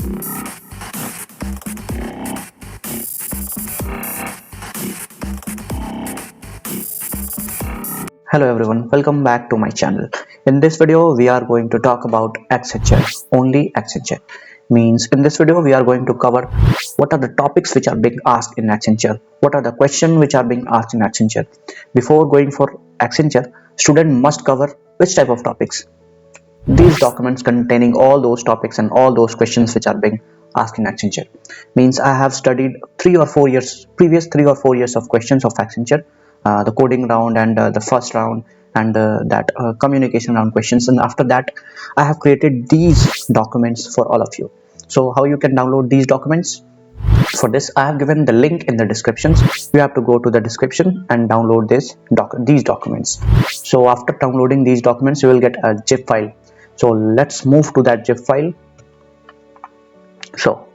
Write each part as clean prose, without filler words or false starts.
Hello everyone, welcome back to my channel. In this video, we are going to talk about Accenture, only Accenture. Means in this video, we are going to cover what are the topics which are being asked in Accenture, what are the questions which are being asked in Accenture. Before going for Accenture, student must cover which type of topics. These documents containing all those topics and all those questions which are being asked in Accenture. Means I have studied previous 3 or 4 years of questions of Accenture, the coding round and the first round and that communication round questions, and after that I have created these documents for all of you. So how you can download these documents? For this I have given the link in the descriptions. You have to go to the description and download these documents. So after downloading these documents, you will get a zip file. So let's move to that zip file. So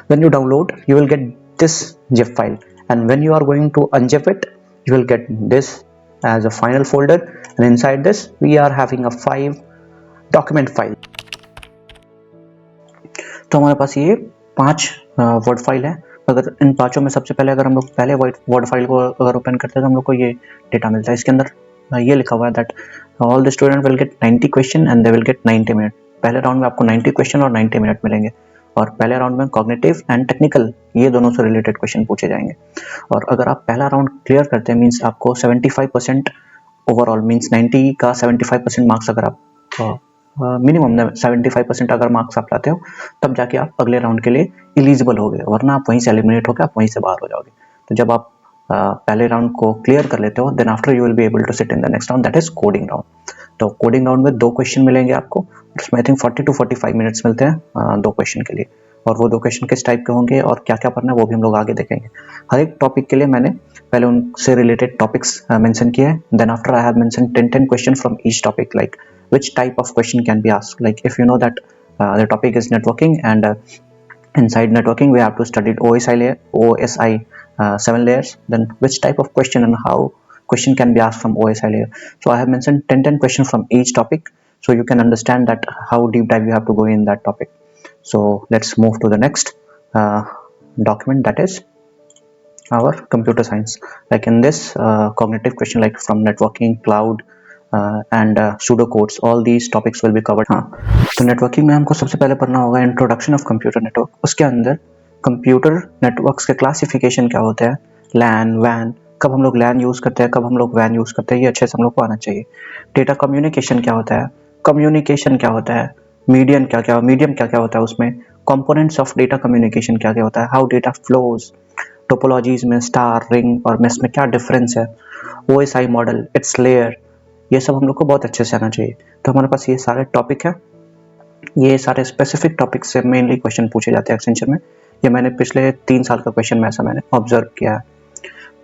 when you download, you will get this zip file, and when you are going to unzip it, you will get this as a final folder, and inside this we are having a 5 document file. तो हमारे पास ये 5 word file है. अगर इन पांचों में सबसे पहले अगर हम लोग पहले वर्ड फाइल को अगर ओपन करते हैं तो हम लोग को ये डेटा मिलता है. इसके अंदर ये लिखा हुआ है that all the student will get 90 question and they will get 90 minute. पहले राउंड में आपको 90 क्वेश्चन और 90 मिनट मिलेंगे, और पहले राउंड में कॉग्निटिव एंड टेक्निकल ये दोनों से रिलेटेड क्वेश्चन पूछे जाएंगे. और अगर आप पहला राउंड क्लियर करते हैं मीन्स आपको 75% ओवरऑल मीन्स 90 का 75% मार्क्स अगर आप मिनिमम 75% अगर मार्क्स आप लाते हो तब जाके आप अगले राउंड के लिए एलिजिबल हो गए, वरना आप वहीं से एलिमिनेट होकर आप वहीं से बाहर हो जाओगे. तो जब आप पहले राउंड को क्लियर कर लेते हो, then after you will be able to sit in the next round, that is coding round. तो कोडिंग राउंड में 2 क्वेश्चन मिलेंगे आपको, उसमें आई थिंक 40 to 45 मिनट्स मिलते हैं 2 क्वेश्चन के लिए. और वो 2 क्वेश्चन किस टाइप के होंगे और क्या क्या पढ़ना है वो भी हम लोग आगे देखेंगे. हर एक टॉपिक के लिए मैंने पहले उनसे रिलेटेड टॉपिक्स मेंशन किए हैं. Then after I have mention 10 question from each topic, like which type of question can be asked. Like if you know that the topic is networking, and inside networking we have to study OSI 7 layers, then which type of question and how question can be asked from OSI layer. So I have mentioned 10 questions from each topic, so you can understand that how deep dive you have to go in that topic. So let's move to the next document, that is our computer science. Like in this cognitive question, like from networking, cloud and pseudo codes, all these topics will be covered. हाँ, तो networking में हमको सबसे पहले पढ़ना होगा introduction of computer network. उसके अंदर कंप्यूटर नेटवर्क्स के क्लासिफिकेशन क्या होते हैं, लैन वैन, कब हम लोग लैन यूज़ करते हैं, कब हम लोग वैन यूज़ करते हैं, ये अच्छे से हम लोग को आना चाहिए. डेटा कम्युनिकेशन क्या होता है, कम्युनिकेशन क्या होता है, मीडियम क्या क्या होता है उसमें, कंपोनेंट्स ऑफ डेटा कम्युनिकेशन क्या क्या होता है, हाउ डेटा फ्लोज, टोपोलॉजीज में स्टार, रिंग और मेस में क्या डिफरेंस है, OSI मॉडल, इट्स लेयर, ये सब हम लोग को बहुत अच्छे से आना चाहिए. तो हमारे पास ये सारे टॉपिक है, ये सारे स्पेसिफिक टॉपिक से मेनली क्वेश्चन पूछे जाते हैं एक्सेंचर में. ये मैंने पिछले 3 साल का क्वेश्चन मैंने ऑब्जर्व किया है.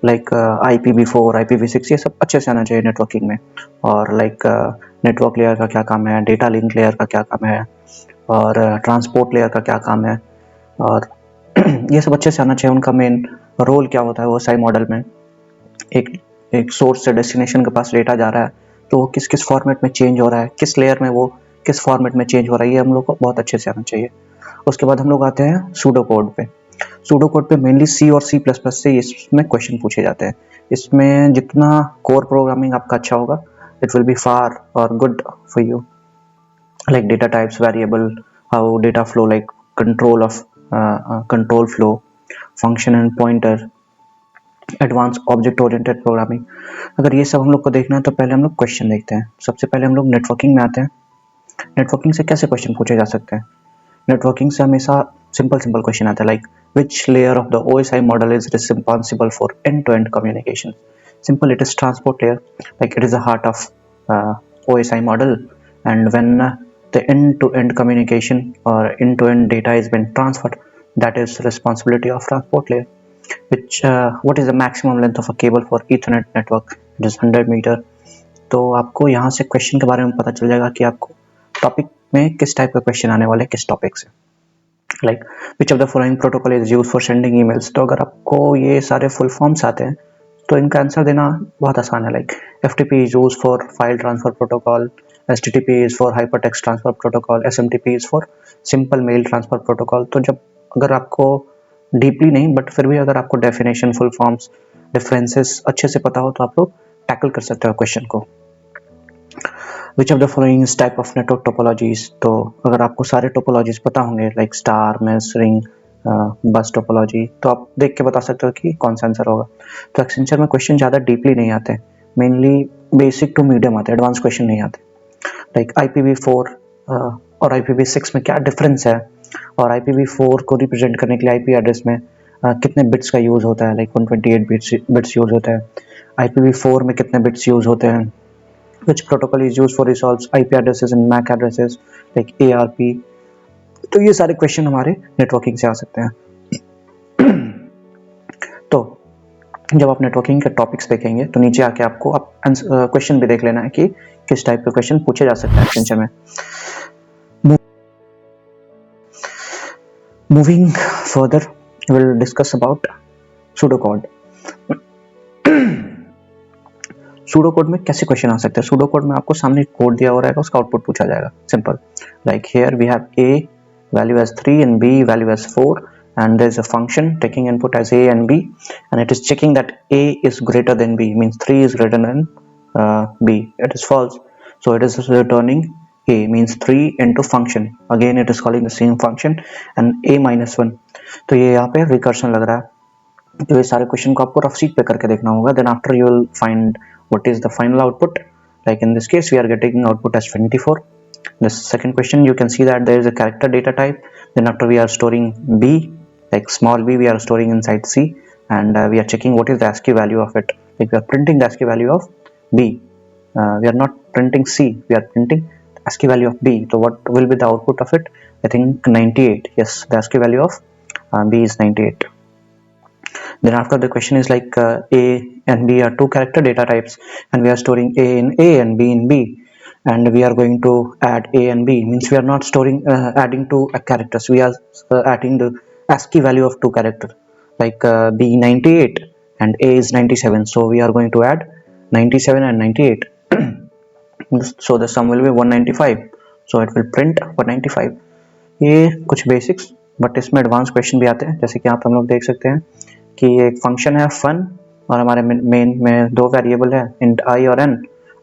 लाइक IPv4, IPv6 ये सब अच्छे से आना चाहिए नेटवर्किंग में. और लाइक नेटवर्क लेयर का क्या काम है, डेटा लिंक लेयर का क्या काम है, और ट्रांसपोर्ट लेयर का क्या काम है, और ये सब अच्छे से आना चाहिए. उनका मेन रोल क्या होता है OSI मॉडल में, एक सोर्स से डेस्टिनेशन के पास डेटा जा रहा है तो वो किस किस फॉर्मेट में चेंज हो रहा है, किस लेयर में वो किस फॉर्मेट में चेंज हो रहा है, ये हम लोग को बहुत अच्छे से आना चाहिए. उसके बाद हम लोग आते हैं सूडो कोड पे. सूडो कोड पे मेनली C और C++ से इसमें क्वेश्चन पूछे जाते हैं. इसमें जितना कोर प्रोग्रामिंग आपका अच्छा होगा, इट विल बी फार और good for you. Like data types, variable, how data flow, like control flow, function and pointer, advance object oriented programming. अगर ये सब हम लोग को देखना है तो पहले हम लोग क्वेश्चन देखते हैं. सबसे पहले हम लोग नेटवर्किंग में आते हैं. नेटवर्किंग से कैसे क्वेश्चन पूछे जा सकते हैं, नेटवर्किंग से हमेशा सिंपल क्वेश्चन आता है, like which layer of the OSI model is responsible for end to end communication. Simple, it is transport layer, like it is the heart of OSI model, and when the end to end communication और end to end data is been transferred, that is responsibility of transport layer. Which what is the maximum length of a cable for Ethernet network? It is 100 metre. तो आपको यहाँ से question के बारे में पता चल जाएगा कि आपको टॉपिक में किस टाइप का क्वेश्चन आने वाले किस टॉपिक से. Like which of the following protocol is use for sending emails. तो अगर आपको ये सारे फुल फॉर्म्स आते हैं तो इनका आंसर देना बहुत आसान है. Like FTP is use for file transfer protocol, HTTP is for hypertext transfer protocol, SMTP is for simple mail transfer protocol। तो जब अगर आपको डीपली नहीं बट फिर भी अगर आपको डेफिनेशन, फुल फॉर्म्स, डिफरेंसेस अच्छे से पता हो तो आप लोग टैकल कर सकते हो क्वेश्चन को। विच of the following is type of network topologies. तो अगर आपको सारे टोपोलॉजीज पता होंगे लाइक स्टार, मेश, रिंग, बस टोपोलॉजी, तो आप देख के बता सकते हो कि कौन सा आंसर होगा। तो एक्सेंचर में क्वेश्चन ज़्यादा डीपली नहीं आते, मेनली बेसिक टू मीडियम आते, एडवांस क्वेश्चन नहीं आते। लाइक IPv4 और IPv6 में क्या डिफरेंस है, और IPv4 को रिप्रेजेंट करने के लिए IP एड्रेस में कितने बिट्स का यूज़ होता है, लाइक 128 बिट्स यूज़ होता है। IPv4 में कितने बिट्स यूज़ होते हैं, which protocol is used for resolves IP addresses and MAC addresses like ARP। तो ये सारे क्वेश्चन हमारे नेटवर्किंग से आ सकते हैं। तो जब आप नेटवर्किंग के टॉपिक्स देखेंगे तो नीचे आके आपको आप क्वेश्चन भी देख लेना है कि किस टाइप के क्वेश्चन पूछे जा सकते हैं एक्सटेंशन में। Moving further will discuss about pseudocode. Pseudo code में कैसे क्वेश्चन आ सकते हैं। सूडो कोड में आपको सामने कोड दिया हो रहेगा, उसका आउटपुट पूछा जाएगा, simple. Like here we have a value as 3 and b value as 4 and there is a function taking input as a and b and it is checking that a is greater than b, means 3 is greater than b, it is false, so it is returning a, means 3 into function, again it is calling the same function and a minus 1। तो ये यहाँ पे recursion लग रहा है। तो ये सारे क्वेश्चन को आपको रफ शीट पे करके देखना होगा, then after you will find what is the final output। like in this case we are getting output as 24। the second question you can see that there is a character data type, then after we are storing b, like small b we are storing inside c, and we are checking what is the ASCII value of it, like we are printing the ASCII value of b, we are not printing c, we are printing ASCII value of b। so what will be the output of it? I think 98, yes, the ASCII value of b is 98। then after the question is like a and b are two character data types and we are storing a in a and b in b, and we are going to add a and b, means we are not storing adding two characters, we are adding the ASCII value of two characters, like b 98 and a is 97, so we are going to add 97 and 98 so the sum will be 195, so it will print 195। ये कुछ basics, but इसमें advance question भी आते हैं, जैसे कि आप हम लोग देख सकते हैं कि एक फंक्शन है फन और हमारे मेन में दो वेरिएबल है इंट आई और एन,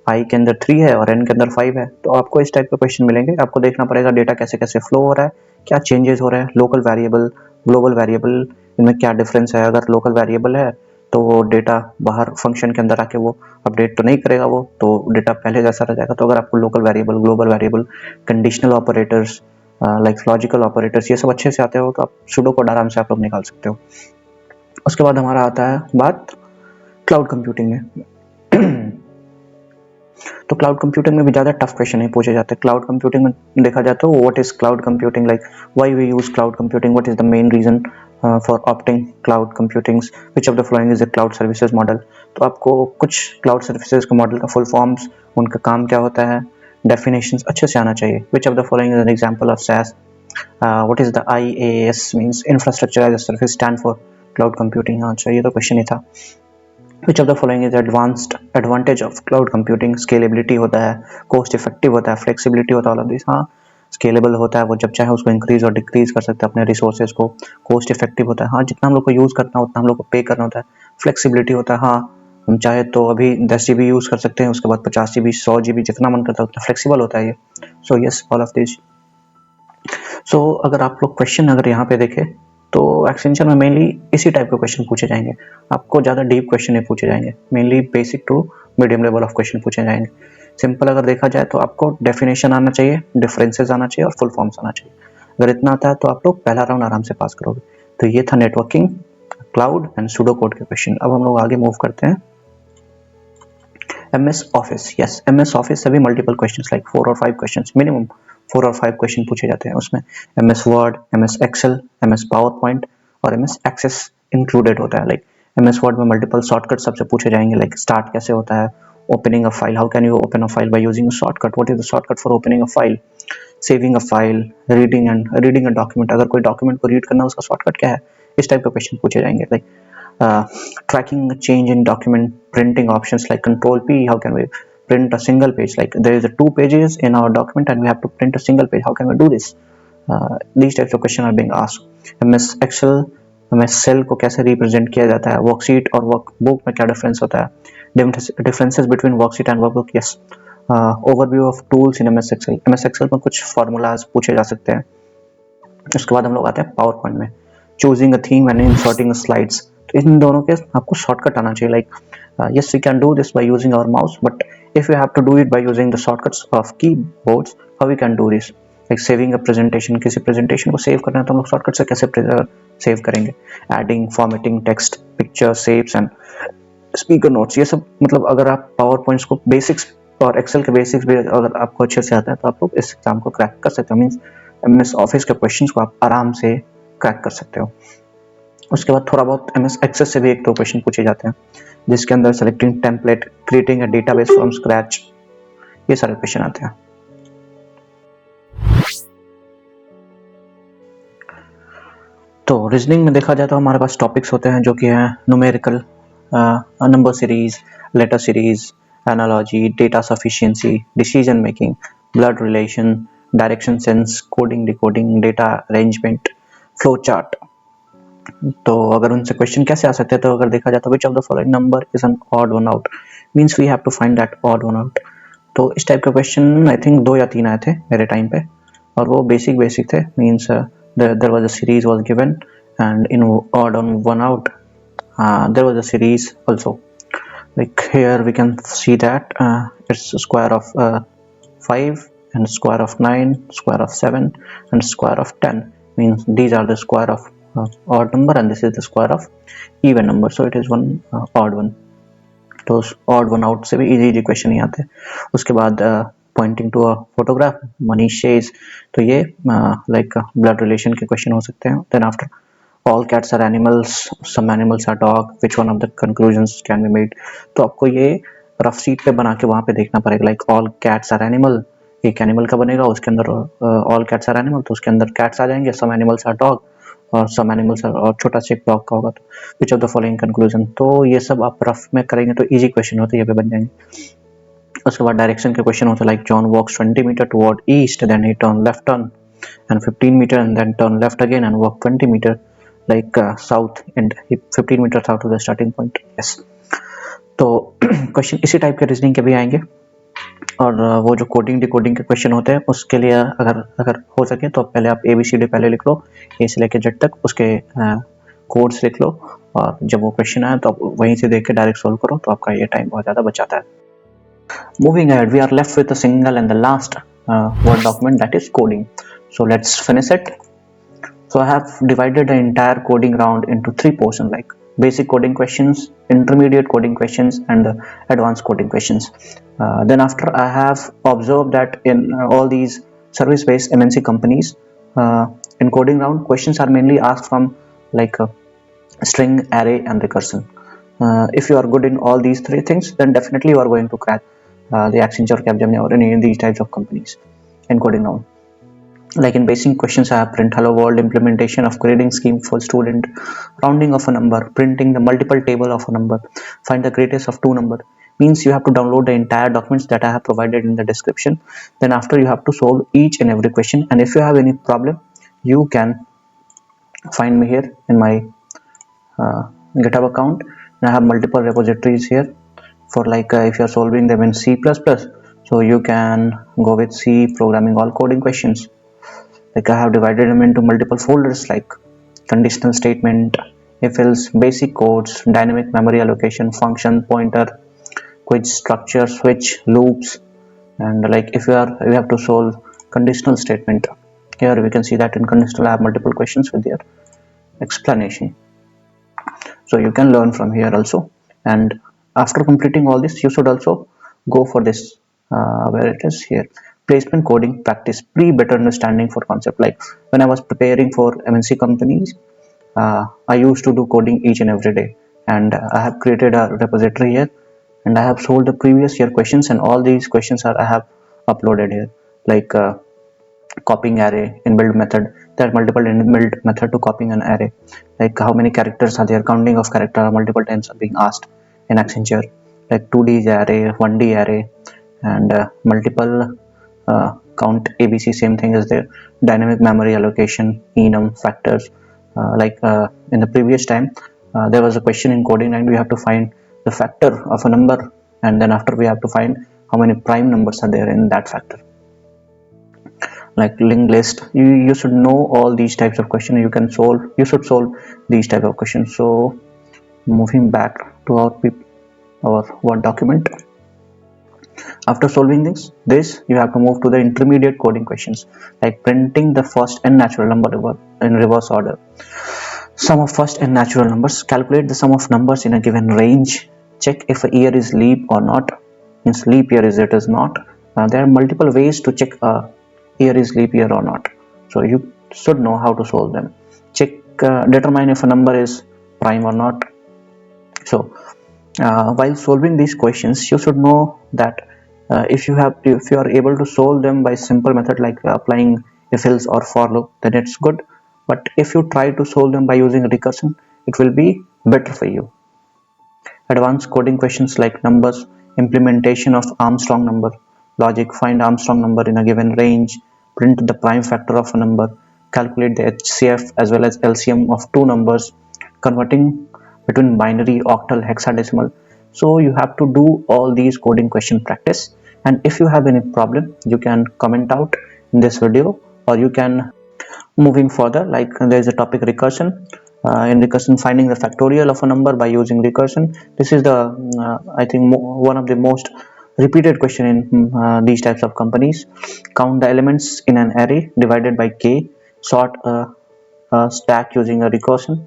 आई के अंदर 3 है और एन के अंदर 5 है। तो आपको इस टाइप के क्वेश्चन मिलेंगे, आपको देखना पड़ेगा डेटा कैसे कैसे फ्लो हो रहा है, क्या चेंजेस हो रहे हैं, लोकल वेरिएबल, ग्लोबल वेरिएबल, इनमें क्या डिफरेंस है। अगर लोकल वेरिएबल है तो वो डेटा बाहर फंक्शन के अंदर आके वो अपडेट तो नहीं करेगा, वो तो डेटा पहले जैसा रह जाएगा। तो अगर आपको local variable, global variable, conditional operators, like logical operators, ये सब अच्छे से आते हो तो आप सूडो कोड आराम से आप लोग निकाल सकते हो। उसके बाद हमारा आता है बात क्लाउड कंप्यूटिंग में। तो क्लाउड कंप्यूटिंग में भी ज़्यादा टफ क्वेश्चन नहीं पूछे जाते। क्लाउड कंप्यूटिंग में देखा जाए तो what is cloud computing, like why we use cloud computing, what is the main reason for opting cloud computings, which of the following is a cloud services model. तो आपको कुछ क्लाउड सर्विसेज के model का full forms, उनका काम क्या होता है, डेफिनेशंस अच्छे से आना चाहिए। Which of the following is an example of SaaS, what is the IaaS, means infrastructure as a service stand for cloud computing. अच्छा, ये तो क्वेश्चन ही था। Which of the following is advanced advantage of cloud computing? Scalability होता है, cost effective होता है, flexibility होता है, ऑल ऑफ दिस। हाँ, स्केलेबल होता है, वो जब चाहे उसको इंक्रीज और डिक्रीज कर सकते हैं अपने रिसोर्सेज को। कॉस्ट इफेक्टिव होता है, हाँ जितना हम लोग को यूज़ करना है उतना हम लोग को पे करना होता है। फ्लेक्सिबिलिटी होता है, हाँ हम चाहे तो अभी 10 GB यूज़ कर सकते हैं, उसके बाद 50 GB, 100 GB, जितना मन करता है उतना फ्लेक्सिबल होता है ये। So yes, all of this. सो अगर आप लोग क्वेश्चन अगर यहाँ पे देखें तो एक्सटेंशन में मेनली इसी टाइप के क्वेश्चन पूछे जाएंगे, आपको ज़्यादा डीप क्वेश्चन नहीं पूछे जाएंगे, mainly basic to medium level of question पूछे जाएंगे। सिंपल अगर देखा जाए तो आपको डेफिनेशन आना चाहिए, डिफरेंसेस आना चाहिए और फुल फॉर्म्स आना चाहिए। अगर इतना आता है तो आप लोग पहला राउंड आराम से पास करोगे। तो ये था networking, cloud and pseudo code के क्वेश्चन। अब हम लोग आगे मूव करते हैं MS office. Yes, MS office से भी मल्टीपल क्वेश्चंस, लाइक 4 और 5 क्वेश्चंस, मिनिमम 4 और 5 क्वेश्चन पूछे जाते हैं। उसमें MS Word, MS Excel, MS PowerPoint और MS एक्सेस इंक्लूडेड होता है। लाइक MS वर्ड में मल्टीपल शॉर्टकट सबसे पूछे जाएंगे, लाइक स्टार्ट कैसे होता है, opening a file, how can you open a file by using a shortcut, what is the shortcut for opening a file, saving a file, reading a document, अगर कोई document को read करना है उसका shortcut क्या है, इस टाइप के क्वेश्चन पूछे जाएंगे। Like tracking change in document, printing options like control P, how can we print a single page, like there is a 2 pages in our document and we have to print a single page. How can we do this? These types of questions are being asked. MS Excel, MS Cell को कैसे represent किया जाता है, worksheet और workbook में क्या difference होता है, differences between worksheet and workbook. Yes. Overview of tools in MS Excel. MS Excel में कुछ formulas पूछे जा सकते हैं. उसके बाद हम लोग आते हैं पावर पॉइंट में, choosing a theme and inserting slides. तो इन दोनों के आपको शॉर्टकट आना चाहिए. Like yes, we can do this by using our mouse, but if you have to do it by using the shortcuts of keyboards, how we can do this? Like saving a presentation, किसी presentation को save करना है तो हम लोग shortcut से कैसे save करेंगे? Adding, formatting, text, picture, shapes and speaker notes. ये सब मतलब अगर आप पावर पॉइंट्स को बेसिक्स और एक्सेल के बेसिक्स भी अगर आपको अच्छे से आता है तो आप लोग इस एग्जाम को क्रैक कर सकते हो. मीन्स MS ऑफिस के क्वेश्चंस को आप आराम से क्रैक कर सकते हो. उसके बाद थोड़ा बहुत MS एक्सेस से भी 1-2 क्वेश्चन पूछे जाते हैं, जिसके अंदर selecting template, creating a database from scratch, ये सारे क्वेश्चन आते हैं. तो रीजनिंग में देखा जाए तो हमारे पास टॉपिक्स होते हैं जो कि हैं numerical, number series, letter series, analogy, data sufficiency, decision making, blood relation, direction sense, coding decoding, data arrangement, flow chart. तो अगर उनसे क्वेश्चन कैसे आ सकते हैं तो अगर देखा जाए तो which of the following number is an odd one out, means we have to find that odd one out. तो इस टाइप के क्वेश्चन आई थिंक 2 या 3 आए थे मेरे टाइम पे और वो बेसिक थे. Means there was a series was given and in odd on one out there was a series also. Like here we can see that it's square of 5 and square of 9, square of 7 and square of 10, means these are the square of odd number and this is the square of even number, so it is one odd one. तो odd one out से भी easy question ही आते हैं. उसके बाद pointing to a photograph, Manish says, तो ये like blood relation के क्वेश्चन हो सकते हैं. Then after all cats are animals, some animals are dog, which one of the conclusions can be made. तो आपको ये रफ शीट पे बना के वहाँ पे देखना पड़ेगा. Like all cats are animal, एक एनिमल का बनेगा, उसके अंदर all cats are animal तो उसके अंदर cats आ जाएंगे, some animals are dog और some animals are, और छोटा सा एक डॉग का होगा तो which of the following conclusion. तो ये सब आप रफ में करेंगे तो इजी क्वेश्चन होते हैं, ये पे बन जाएंगे. उसके बाद डायरेक्शन के क्वेश्चन होते हैं like John walks 20 meter toward east, then he turn left turn and 15 meter and then turn left again and walk 20 meter like south and 15 meter south to the starting point. Yes. तो question इसी type के reasoning के भी आएंगे और वो जो coding decoding के क्वेश्चन होते हैं उसके लिए अगर हो सके तो पहले आप ABCD पहले लिख लो, ए से लेके जेड तक उसके कोड्स लिख लो और जब वो क्वेश्चन आए तो आप वहीं से देख के डायरेक्ट सोल्व करो तो आपका ये टाइम बहुत ज़्यादा बचाता है. Moving ahead, we are left with a single and the last Word document, that is coding. So let's finish it. So I have divided the entire coding round into 3 portions, like basic coding questions, intermediate coding questions and the advanced coding questions. Then after I have observed that in all these service-based MNC companies, in coding round questions are mainly asked from like string, array and recursion. If you are good in all these 3 things, then definitely you are going to crack the Accenture, Capgemini or any of these types of companies in coding round. Like in basic questions I have print hello world, implementation of grading scheme for student, rounding of a number, printing the multiple table of a number, find the greatest of 2 number. Means you have to download the entire documents that I have provided in the description. Then after you have to solve each and every question, and if you have any problem you can find me here in my GitHub account. And I have multiple repositories here for like if you are solving them in C++, so you can go with C programming all coding questions. Like I have divided them into multiple folders like conditional statement, if else, basic codes, dynamic memory allocation, function, pointer, quiz, structure, switch, loops. And like if you have to solve conditional statement, here we can see that in conditional I have multiple questions with their explanation, so you can learn from here also. And after completing all this you should also go for this where it is here, placement coding practice, better understanding for concept. Like when I was preparing for MNC companies, I used to do coding each and every day, and I have created a repository here and I have solved the previous year questions, and all these questions I have uploaded here. Like copying array, inbuilt method, there are multiple inbuilt method to copying an array, like how many characters are there, counting of character multiple times are being asked in Accenture, like 2D array, 1D array, and multiple count ABC, same thing is there. Dynamic memory allocation, enum factors, in the previous time there was a question in coding and we have to find the factor of a number, and then after we have to find how many prime numbers are there in that factor, like linked list. You should know all these types of questions. You should solve these type of questions. So moving back to our Word document. After solving this you have to move to the intermediate coding questions, like printing the first and natural number in reverse order. Sum of first and natural numbers. Calculate the sum of numbers in a given range. Check if a year is leap or not. Means leap year it is not. There are multiple ways to check a year is leap year or not. So you should know how to solve them. Determine if a number is prime or not. So while solving these questions, you should know that if you are able to solve them by simple method like applying if else or for loop, then it's good. But if you try to solve them by using recursion, it will be better for you. Advanced coding questions like numbers, implementation of Armstrong number, logic, find Armstrong number in a given range, print the prime factor of a number, calculate the HCF as well as LCM of two numbers, converting between binary, octal, hexadecimal. So you have to do all these coding question practice, and if you have any problem you can comment out in this video, or you can moving further, like there is a topic recursion. In recursion, finding the factorial of a number by using recursion. This is the I think one of the most repeated question in these types of companies. Count the elements in an array divided by k. Sort a stack using a recursion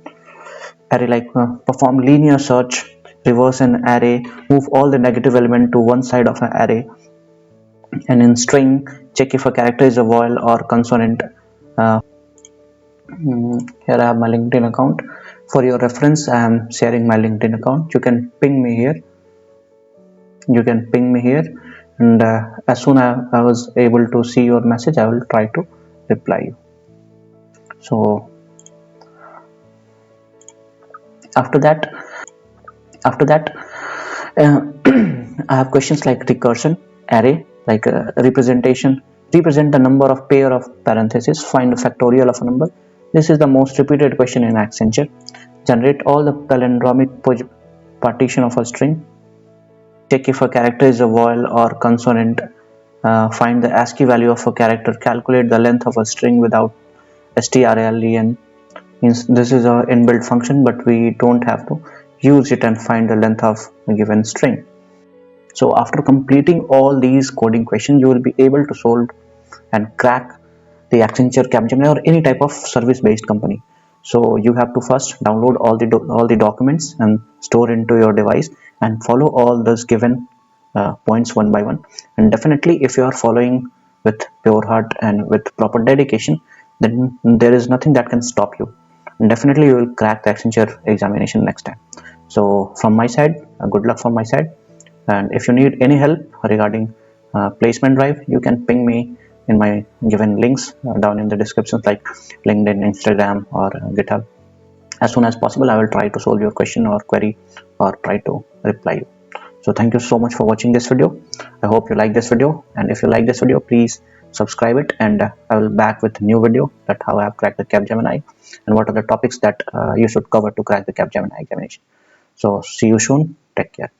array, like perform linear search, reverse an array, move all the negative element to one side of an array, and in string check if a character is a vowel or consonant. Here I have my LinkedIn account. For your reference, I am sharing my LinkedIn account. You can ping me here. And as soon as I was able to see your message, I will try to reply you. So after that I have questions like recursion, array, like representation, represent the number of pair of parentheses, find the factorial of a number. This is the most repeated question in Accenture. Generate all the palindromic partition of a string. Check if a character is a vowel or consonant. Find the ASCII value of a character. Calculate the length of a string without strlen. Means this is our inbuilt function, but we don't have to use it and find the length of a given string. So after completing all these coding questions, you will be able to solve and crack the Accenture, Capgemini, or any type of service-based company. So you have to first download all the documents and store into your device, and follow all those given points one by one. And definitely, if you are following with pure heart and with proper dedication, then there is nothing that can stop you. And definitely, you will crack the Accenture examination next time. So from my side, good luck from my side. And if you need any help regarding placement drive, you can ping me in my given links down in the descriptions, like LinkedIn, Instagram, or GitHub. As soon as possible, I will try to solve your question or query, or try to reply you. So thank you so much for watching this video. I hope you like this video, and if you like this video, please subscribe it, and I will back with a new video that how I have cracked the Capgemini and what are the topics that you should cover to crack the Capgemini examination. So see you soon. Take care.